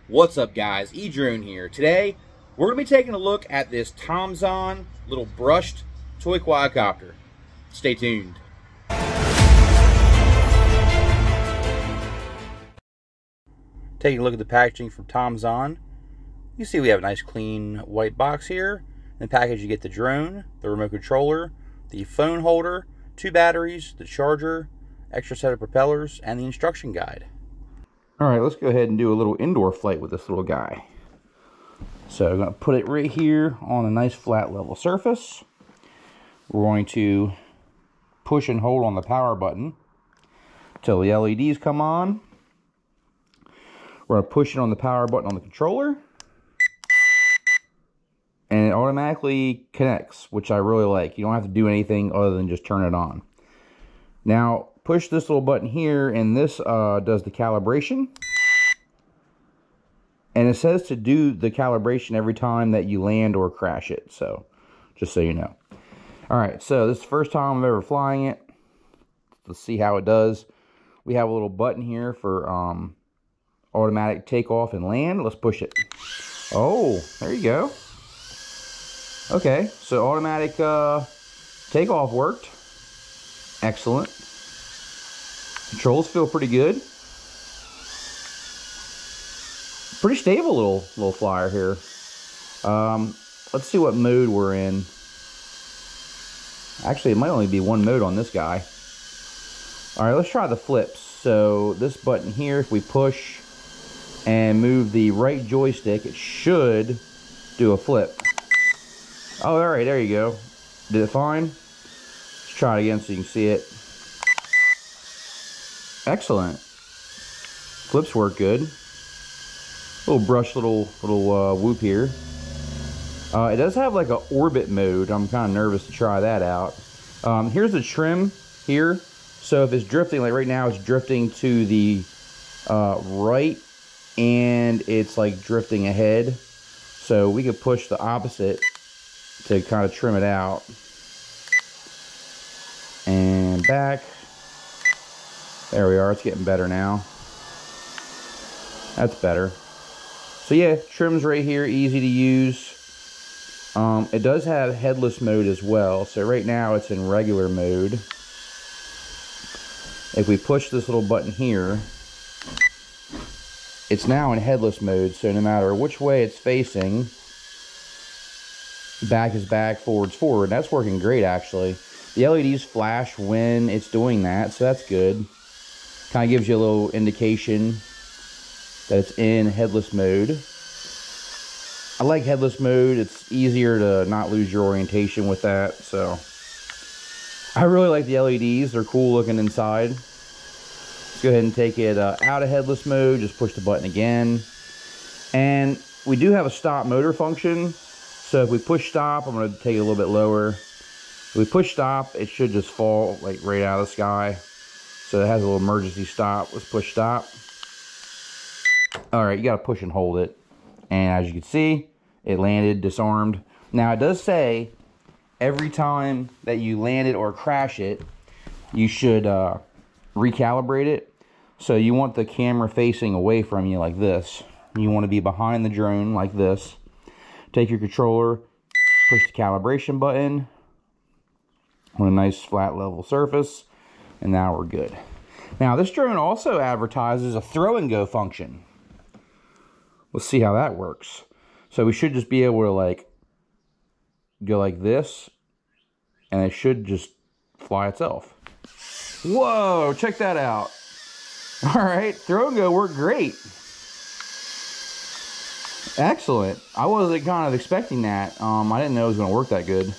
What's up guys, Edrone here. Today, we're going to be taking a look at this Tomzon little brushed toy quadcopter. Stay tuned. Taking a look at the packaging from Tomzon, you see we have a nice clean white box here. In the package you get the drone, the remote controller, the phone holder, 2 batteries, the charger, extra set of propellers, and the instruction guide. Alright, let's go ahead and do a little indoor flight with this little guy. So I'm going to put it right here on a nice flat level surface. We're going to push and hold on the power button until the LEDs come on. We're going to push it on the power button on the controller. And it automatically connects, which I really like. You don't have to do anything other than just turn it on. Now, push this little button here, and this does the calibration. And it says to do the calibration every time that you land or crash it. So, just so you know. Alright, so this is the first time I'm ever flying it. Let's see how it does. We have a little button here for automatic takeoff and land. Let's push it. Oh, there you go. Okay, so automatic takeoff worked. Excellent. Controls feel pretty good. Pretty stable little flyer here. Let's see what mode we're in. Actually, it might only be one mode on this guy. All right, let's try the flips. So this button here, if we push and move the right joystick, it should do a flip. Oh, all right, there you go. Did it fine? Let's try it again so you can see it. Excellent. Flips work good. Little brush, little whoop here. It does have like a orbit mode. I'm kind of nervous to try that out. Here's the trim here. So if it's drifting, like right now, it's drifting to the right, and it's like drifting ahead. So we could push the opposite to kind of trim it out. And back. There we are, it's getting better now. That's better. So yeah, trim's right here, easy to use. It does have headless mode as well. So right now it's in regular mode. If we push this little button here, it's now in headless mode. So no matter which way it's facing, back is back, forward's forward. That's working great actually. The LEDs flash when it's doing that, so that's good. Kind of gives you a little indication that it's in headless mode. I like headless mode. It's easier to not lose your orientation with that. So I really like the LEDs. They're cool looking inside. Let's go ahead and take it out of headless mode. Just push the button again. And we do have a stop motor function. So if we push stop, I'm going to take it a little bit lower. If we push stop, it should just fall like right out of the sky. So it has a little emergency stop. Let's push stop. Alright, you gotta push and hold it. And as you can see, it landed disarmed. Now it does say every time that you land it or crash it, you should recalibrate it. So you want the camera facing away from you like this. You want to be behind the drone like this. Take your controller, push the calibration button on a nice flat level surface. And now we're good. Now this drone also advertises a throw and go function. Let's see how that works. So we should just be able to like go like this, and it should just fly itself. Whoa, check that out. All right, throw and go worked great. Excellent. I wasn't kind of expecting that. I didn't know it was going to work that good.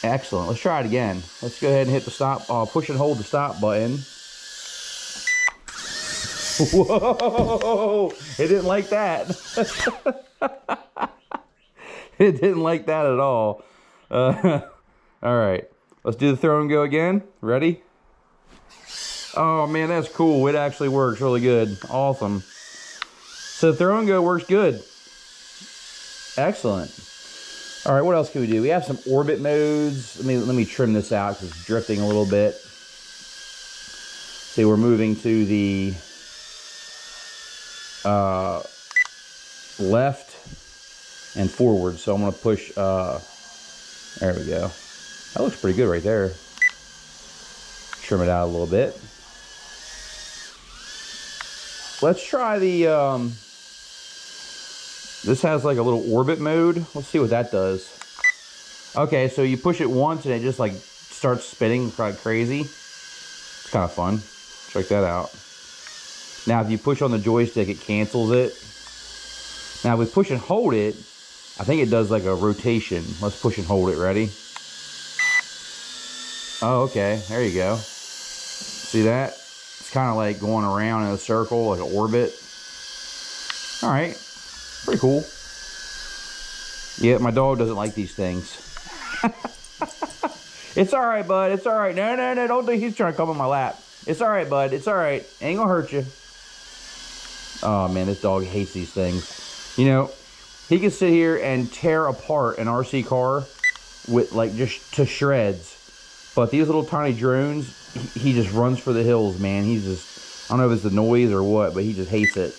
Excellent. Let's try it again. Let's go ahead and hit the stop, push and hold the stop button. Whoa! It didn't like that. It didn't like that at all. All right. Let's do the throw and go again. Ready? Oh, man, that's cool. It actually works really good. Awesome. So throw and go works good. Excellent. All right, what else can we do? We have some orbit modes. Let me trim this out because it's drifting a little bit. See, we're moving to the left and forward. So I'm going to push, there we go. That looks pretty good right there. Trim it out a little bit. Let's try the, this has like a little orbit mode. Let's see what that does. Okay, so you push it once and it just like starts spinning like crazy. It's kind of fun. Check that out. Now, if you push on the joystick, it cancels it. Now, if we push and hold it, I think it does like a rotation. Let's push and hold it. Ready? Oh, okay. There you go. See that? It's kind of like going around in a circle, like an orbit. All right. Pretty cool. Yeah, my dog doesn't like these things. It's all right, bud. It's all right. No, no, no. Don't think he's trying to come on my lap. It's all right, bud. It's all right. Ain't gonna hurt you. Oh, man, this dog hates these things. You know, he can sit here and tear apart an RC car with, like, just to shreds. But these little tiny drones, he just runs for the hills, man. He's just, I don't know if it's the noise or what, but he just hates it.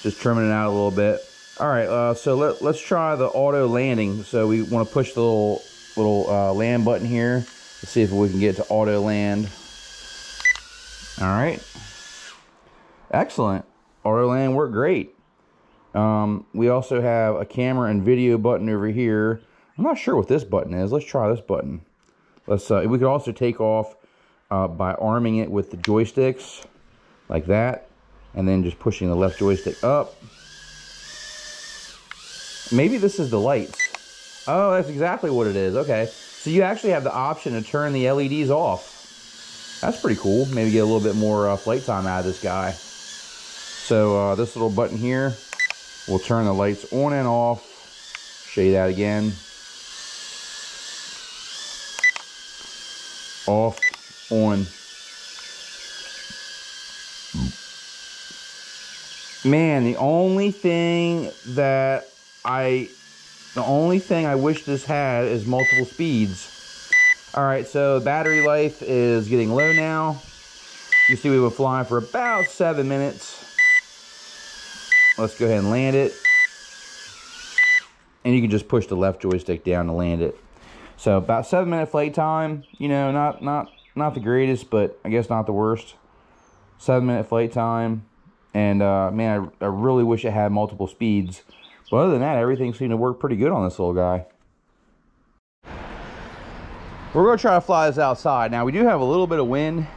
Just trimming it out a little bit. All right, so let's try the auto landing. So we want to push the little land button here. Let's see if we can get to auto land. All right. Excellent. Auto land worked great. We also have a camera and video button over here. I'm not sure what this button is. Let's try this button. Let's. We could also take off by arming it with the joysticks, like that, and then just pushing the left joystick up. Maybe this is the lights. Oh, that's exactly what it is. Okay, so you actually have the option to turn the LEDs off. That's pretty cool. Maybe get a little bit more flight time out of this guy. So this little button here will turn the lights on and off. Show you that again. Off, on. Man, the only thing I wish this had is multiple speeds. All right, so battery life is getting low now. You see we were flying for about 7 minutes. Let's go ahead and land it. And you can just push the left joystick down to land it. So about 7 minute flight time. You know, not the greatest, but I guess not the worst. 7 minute flight time. And man, I really wish it had multiple speeds. But other than that, everything seemed to work pretty good on this little guy. We're going to try to fly this outside. Now, we do have a little bit of wind,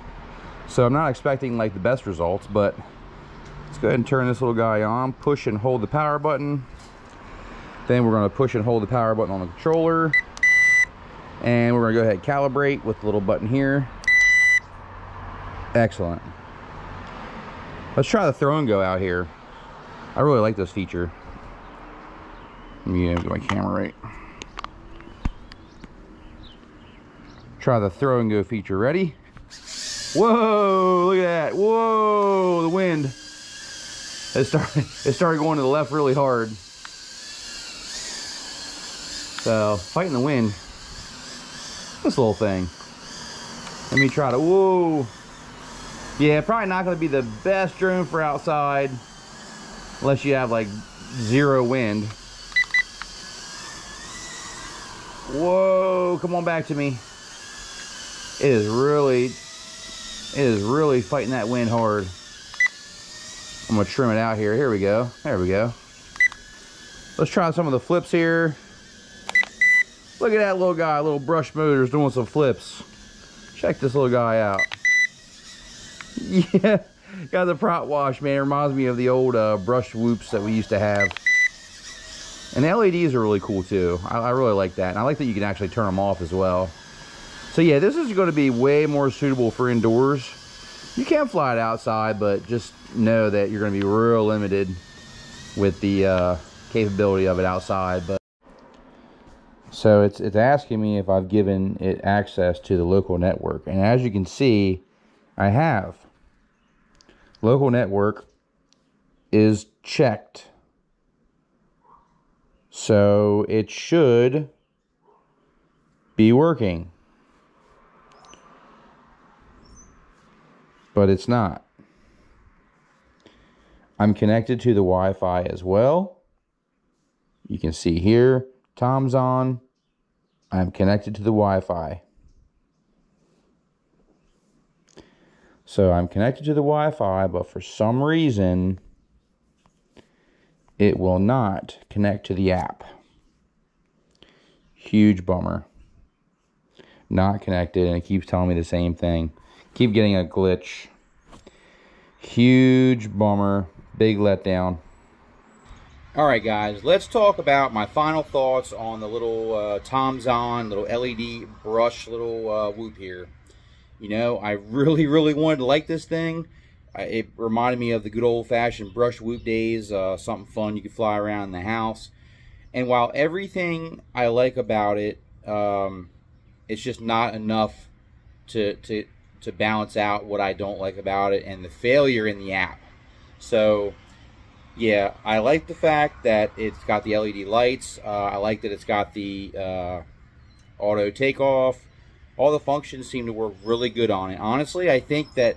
so I'm not expecting like the best results, but let's go ahead and turn this little guy on. Push and hold the power button. Then we're going to push and hold the power button on the controller. And we're going to go ahead and calibrate with the little button here. Excellent. Let's try the throw and go out here. I really like this feature. Let me get my camera right. Try the throw and go feature. Ready? Whoa, look at that. Whoa, the wind. It started going to the left really hard. So, fighting the wind. This little thing. Let me try to, whoa. Yeah, probably not going to be the best drone for outside unless you have like zero wind. Whoa, come on back to me. It is really fighting that wind hard. I'm going to trim it out here. Here we go. There we go. Let's try some of the flips here. Look at that little guy, little brush motors doing some flips. Check this little guy out. Yeah, got the prop wash, man. It reminds me of the old brush whoops that we used to have. And the LEDs are really cool too. I really like that. And I like that you can actually turn them off as well. So yeah, this is going to be way more suitable for indoors. You can fly it outside, but just know that you're going to be real limited with the capability of it outside. But so it's asking me if I've given it access to the local network. And as you can see, I have. Local network is checked. So it should be working. But it's not. I'm connected to the Wi-Fi as well. You can see here, Tomzon. I'm connected to the Wi-Fi. So I'm connected to the Wi-Fi, but for some reason, it will not connect to the app. Huge bummer. Not connected, and it keeps telling me the same thing. Keep getting a glitch. Huge bummer. Big letdown. Alright guys, let's talk about my final thoughts on the little Tomzon, little LED brush, little whoop here. You know, I really wanted to like this thing. It reminded me of the good old-fashioned brush whoop days, something fun you could fly around in the house. And while everything I like about it, it's just not enough to balance out what I don't like about it and the failure in the app. So, yeah, I like the fact that it's got the LED lights. I like that it's got the auto takeoff. All the functions seem to work really good on it. Honestly, I think that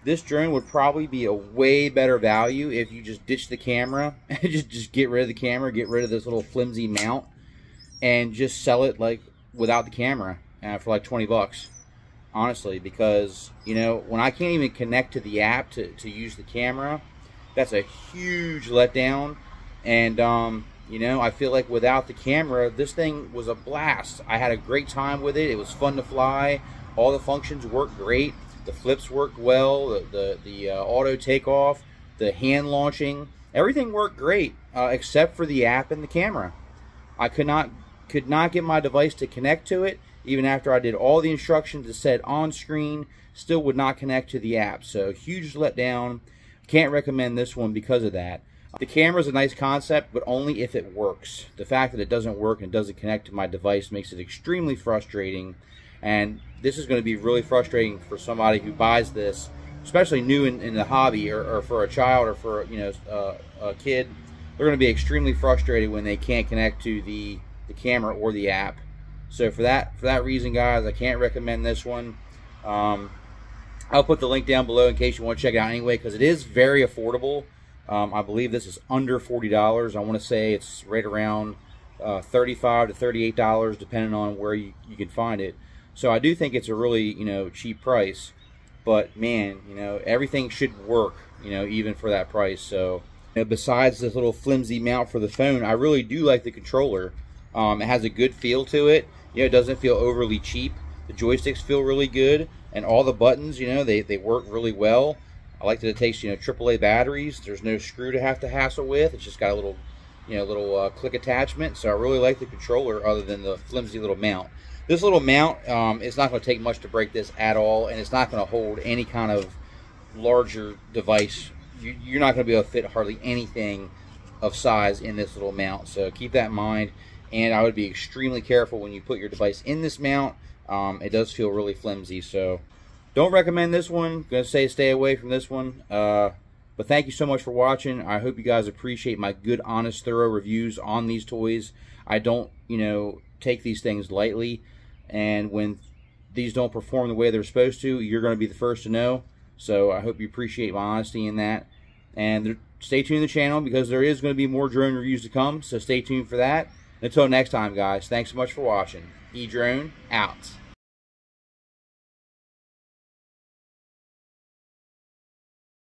this drone would probably be a way better value if you just ditch the camera and just get rid of the camera, get rid of this little flimsy mount, and just sell it like without the camera for like 20 bucks. Honestly, because, you know, when I can't even connect to the app to use the camera, that's a huge letdown. And, you know, I feel like without the camera, this thing was a blast. I had a great time with it. It was fun to fly. All the functions worked great. The flips worked well, the auto takeoff, the hand launching, everything worked great except for the app and the camera. I could not get my device to connect to it, even after I did all the instructions to set on screen, still would not connect to the app. So huge letdown. Can't recommend this one because of that. The camera is a nice concept, but only if it works. The fact that it doesn't work and doesn't connect to my device makes it extremely frustrating. And this is going to be really frustrating for somebody who buys this, especially new in the hobby, or for a child, or for, you know, a kid. They're going to be extremely frustrated when they can't connect to the camera or the app. So for that reason, guys, I can't recommend this one. I'll put the link down below in case you want to check it out anyway, because it is very affordable. I believe this is under $40. I want to say it's right around $35 to $38, depending on where you can find it. So I do think it's a really, you know, cheap price. But man, you know, everything should work, you know, even for that price. So, you know, besides this little flimsy mount for the phone, I really do like the controller. It has a good feel to it. You know, it doesn't feel overly cheap. The joysticks feel really good, and all the buttons, you know, they work really well. I like that it takes, you know, AAA batteries. There's no screw to have to hassle with. It's just got a little, you know, click attachment. So I really like the controller, other than the flimsy little mount. This little mount, it's not going to take much to break this at all, and it's not going to hold any kind of larger device. You're not going to be able to fit hardly anything of size in this little mount. So keep that in mind, and I would be extremely careful when you put your device in this mount. It does feel really flimsy, so don't recommend this one. Gonna say stay away from this one. But thank you so much for watching. I hope you guys appreciate my good, honest, thorough reviews on these toys. I don't, you know, take these things lightly, and when these don't perform the way they're supposed to, you're going to be the first to know. So I hope you appreciate my honesty in that. And stay tuned to the channel, because there is going to be more drone reviews to come, so stay tuned for that. Until next time, guys, thanks so much for watching. Edrone out.